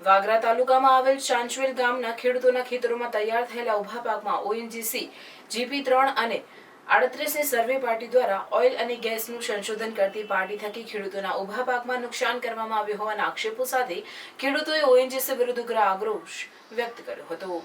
વાગરા તાલુકામાં આવેલ ચાંચવેલ ગામના ખેડૂતોના ખેતરોમાં તૈયાર થયેલા ઉભા પાકમાં ઓએનજીસી GP3 અને 38ની સર્વે પાર્ટી દ્વારા ઓઇલ અને ગેસનું સંશોધન કરતી પાર્ટી થકી ખેડૂતોના ઉભા પાકમાં નુકસાન કરવામાં આવ્યું હોવાના આક્ષેપો સાથે ખેડૂતોએ ઓએનજીસી વિરુદ્ધ ઉગ્ર આક્રોશ વ્યક્ત કર્યો હતો।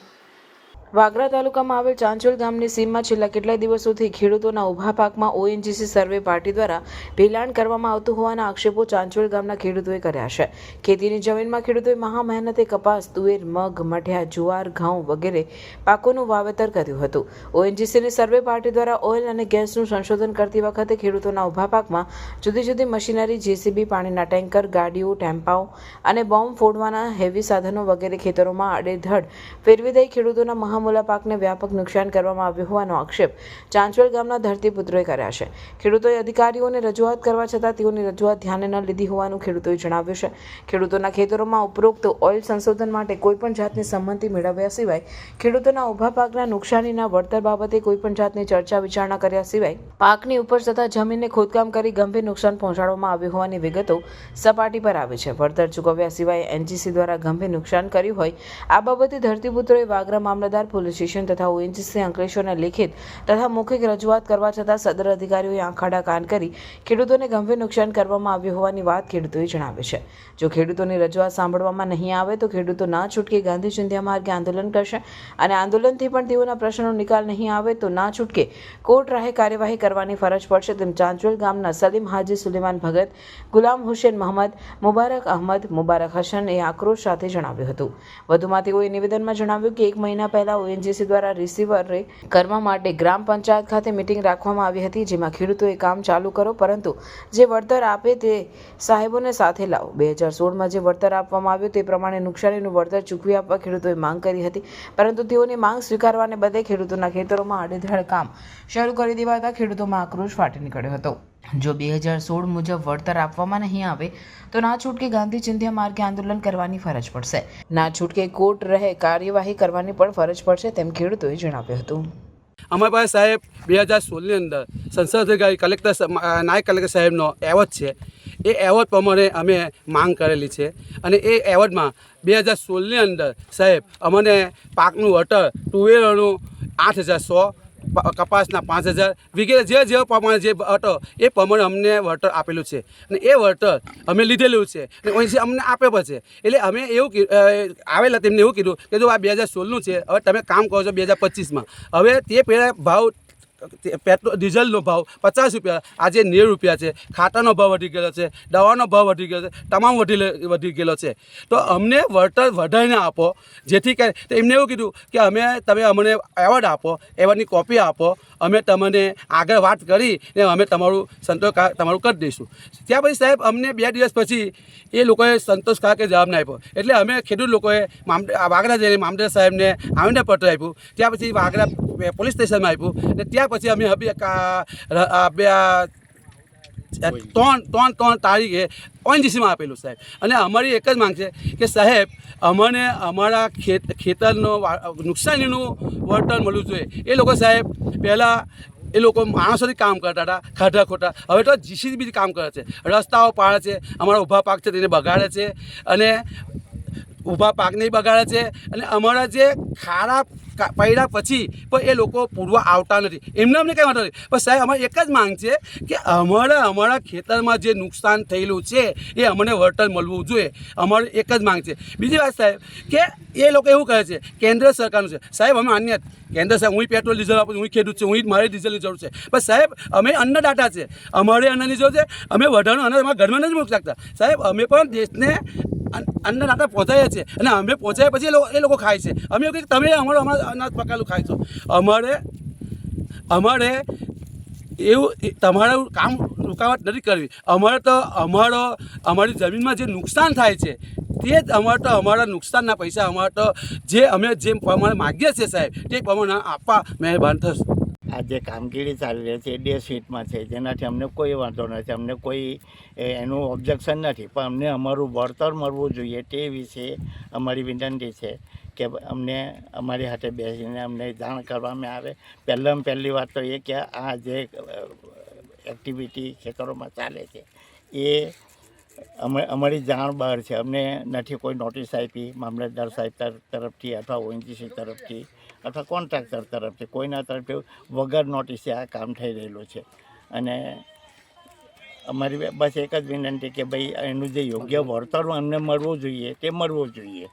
વાગરા તાલુકામાં આવેલ ચાંચોલ ગામની સીમમાં છેલ્લા કેટલાય દિવસોથી ખેડૂતોના ઉભા પાકમાં ઓએનજીસી સર્વે પાર્ટી દ્વારા ભેલાણ કરવામાં આવતું હોવાના આક્ષેપો ચાંચોલ ગામના ખેડૂતોએ કર્યા છે। ખેતીની જમીનમાં ખેડૂતોએ મહા મહેનતે કપાસ, તુવેર, મગ, મઠિયા, જુવાર, ઘઉં વગેરે પાકોનું વાવેતર કર્યું હતું। ઓએનજીસીની સર્વે પાર્ટી દ્વારા ઓઇલ અને ગેસનું સંશોધન કરતી વખતે ખેડૂતોના ઉભા પાકમાં જુદી જુદી મશીનરી, જેસીબી, પાણીના ટેન્કર, ગાડીઓ, ટેમ્પાઓ અને બોમ્બ ફોડવાના હેવી સાધનો વગેરે ખેતરોમાં આડેધડ ફેરવી દઈ ખેડૂતોના મહામૂલા પાકને વ્યાપક નુકસાન કરવામાં આવ્યું હોવાનો આક્ષેપ ચાંચવેલ ગામના ધરતીપુત્રોએ કર્યા છે। ખેડૂતોએ અધિકારીઓને રજૂઆત કરવા છતાં તેઓની રજૂઆત ધ્યાને ન લીધી હોવાનું ખેડૂતોએ જણાવ્યું છે। ખેડૂતોના ખેતરોમાં ઉપરોક્ત ઓઇલ સંશોધન માટે કોઈપણ જાતની સંમતિ મેળવ્યા સિવાય ખેડૂતોના ઉભા પાકના નુકસાનીના વળતર બાબતે કોઈપણ જાતની ચર્ચા વિચારણા કર્યા સિવાય પાકની ઉપજ તથા જમીનને ખોદકામ કરી ગંભીર નુકસાન પહોંચાડવામાં આવ્યું હોવાની વિગતો સપાટી પર આવી છે। વળતર ચૂકવ્યા સિવાય એનજીસી દ્વારા ગંભીર નુકસાન કર્યું હોય આ બાબતે ધરતીપુત્રોએ વાગરા મામલતદાર, પોલીસ સ્ટેશન તથા ઓએનજીસી અંકલેશ્વરને લેખિત તથા મૌખિક રજૂઆત કરવા છતાં સદર અધિકારીઓએ આંખાડા કાન કરી ખેડૂતોને ગંભીર નુકસાન કરવામાં આવ્યું હોવાની વાત ખેડૂતોએ જણાવી છે। જો ખેડૂતોની રજૂઆત સાંભળવામાં નહીં આવે તો ખેડૂતો ના છૂટકે ગાંધી ચિંધ્યા માર્ગે આંદોલન કરશે અને આંદોલનથી પણ તેઓના પ્રશ્નનો નિકાલ નહીં આવે તો ના છૂટકે કોર્ટ રાહે કાર્યવાહી કરવાની ફરજ પડશે તેમ ચાંચવેલ ગામના સલીમ હાજી સુલેમાન ભગત, ગુલામ હુસેન મહમદ, મુબારક અહમદ, મુબારક હસનએ આક્રોશ સાથે જણાવ્યું હતું। વધુમાં તેઓએ નિવેદનમાં જણાવ્યું કે 1 મહિના પહેલા ઓએનજીસી દ્વારા રિસીવરે કરવા માટે ગ્રામ પંચાયત ખાતે મીટિંગ રાખવામાં આવી હતી જેમાં ખેડૂતોએ કામ ચાલુ કરો પરંતુ જે વળતર આપે તે સાહેબોને સાથે લાવો। 2016માં જે વળતર આપવામાં આવ્યું તે પ્રમાણે નુકસાનીનું વળતર ચૂકવી આપવા ખેડૂતોએ માંગ કરી હતી પરંતુ તેઓની માંગ સ્વીકારવાને બદલે ખેડૂતોના ખેતરોમાં આડેધડ કામ શરૂ કરી દેવાતા ખેડૂતોમાં આક્રોશ ફાટી નીકળ્યો હતો। જો 2016 મુજબ વળતર આપવામાં નહીં આવે તો ના છૂટકે ગાંધી ચિંધ્યા માર્ગે આંદોલન કરવાની ફરજ પડશે, ના છૂટકે કોર્ટ રહે કાર્યવાહી કરવાની પણ ફરજ પડશે તેમ ખેડૂતોએ જણાવ્યું હતું। અમારી પાસે સાહેબ 2016ની અંદર સંસદ કલેક્ટર, નાયબ કલેક્ટર સાહેબનો એવોર્ડ છે। એ એવોર્ડ પ્રમાણે અમે માંગ કરેલી છે અને એ એવોર્ડમાં 2016ની અંદર સાહેબ અમને પાકનું વળતર, તુવેરનું 8100, કપાસના 5000 વગેરે જે પ્રમાણે જે હતો એ પ્રમાણે અમને વળતર આપેલું છે અને એ વળતર અમે લીધેલું છે અને ઓએનજીસી અમને આપે પણ છે। એટલે અમે એવું આવેલા તેમને એવું કીધું કે જો આ 2016નું છે, હવે તમે કામ કરો છો 2025માં, હવે તે પહેલાં ભાવ પેટ્રોલ ડીઝલનો ભાવ 50 રૂપિયા આજે 90 રૂપિયા છે, ખાતરનો ભાવ વધી ગયેલો છે, દવાનો ભાવ વધી ગયો છે, તમામ વધી ગયેલો છે। તો અમને વળતર વધારીને આપો જેથી કરે તો એમને એવું કીધું કે તમે અમને એવોર્ડ આપો, એવોર્ડની કોપી આપો, અમે તમને આગળ વાત કરીને અમે તમારું સંતોષકારક તમારું કરી દઈશું। ત્યાં પછી સાહેબ અમને 2 દિવસ પછી એ લોકોએ સંતોષકારક જવાબ ના આપ્યો એટલે અમે ખેડૂત લોકોએ વાગરા જઈને મામલતદાર સાહેબને આવેદનપત્ર આપ્યું। ત્યાં પછી વાગરા પોલીસ સ્ટેશનમાં આપ્યું અને ત્યાં પછી અમે 3 તારીખે ઓએનજીસીમાં આપેલું સાહેબ। અને અમારી એક જ માંગ છે કે સાહેબ અમને અમારા ખેતરનો નુકસાનીનું વળતર મળવું જોઈએ। એ લોકો સાહેબ પહેલાં એ લોકો માણસોથી કામ કરતા હતા ખાધા ખોટા, હવે તો જીસીબી કામ કરે છે, રસ્તાઓ પાડે છે, અમારા ઊભા પાક છે તેને બગાડે છે અને ઊભા પાકને બગાડે છે અને અમારા જે ખારા પડ્યા પછી પણ એ લોકો પૂરવા આવતા નથી। એમને અમને કંઈ વાંધો નહીં પણ સાહેબ અમારી એક જ માંગ છે કે અમારા ખેતરમાં જે નુકસાન થયેલું છે એ અમને વળતર મળવું જોઈએ, અમારી એક જ માંગ છે। બીજી વાત સાહેબ કે એ લોકો એવું કહે છે કેન્દ્ર સરકારનું છે, સાહેબ અમે અન્ય કેન્દ્ર સાહેબ હું પેટ્રોલ ડીઝલ આપું છું, હું ખેડૂત છું, હું મારે ડીઝલની જરૂર છે પણ સાહેબ અમે અન્નદાતા છે, અમારે અન્નની જરૂર છે, અમે વધારાનું અનાજ અમારા ઘરમાં નથી મૂકી શકતા સાહેબ। અમે પણ દેશને અન્નદાતા પહોંચાડીએ છીએ અને અમે પહોંચાડ્યા પછી એ લોકો ખાય છે। અમે એવું કે તમે અમારું અનાજ પકાવેલું ખાય છો, અમારે એવું તમારું કામ રૂકાવટ નથી કરવી। અમારે તો અમારી જમીનમાં જે નુકસાન થાય છે તે જ અમારા નુકસાનના પૈસા અમારે તો અમે જે પ્રમાણે માગીએ છીએ સાહેબ તે પ્રમાણે આપવા મહેરબાન થશે। આ જે કામગીરી ચાલી રહી છે એ 2 શીટમાં છે જેનાથી અમને કોઈ વાંધો નથી, અમને કોઈ એનું ઓબ્જેક્શન નથી પણ અમને અમારું વળતર મળવું જોઈએ તે વિશે અમારી વિનંતી છે કે અમને અમારી સાથે બેસીને અમને જાણ કરવામાં આવે। પહેલી વાત તો એ કે આ જે એક્ટિવિટી ખેતરોમાં ચાલે છે એ અમારી જાણ બહાર છે. અમને નથી કોઈ નોટિસ આપી મામલતદાર સાહેબ તરફથી અથવા ઓએનજીસી તરફથી અથવા કોન્ટ્રાક્ટર તરફથી કોઈના તરફથી વગર નોટિસે આ કામ થઈ રહેલું છે. અને અમારી બસ એક જ વિનંતી કે ભાઈ એનું જે યોગ્ય વળતર અમને મળવું જોઈએ તે મળવું જોઈએ.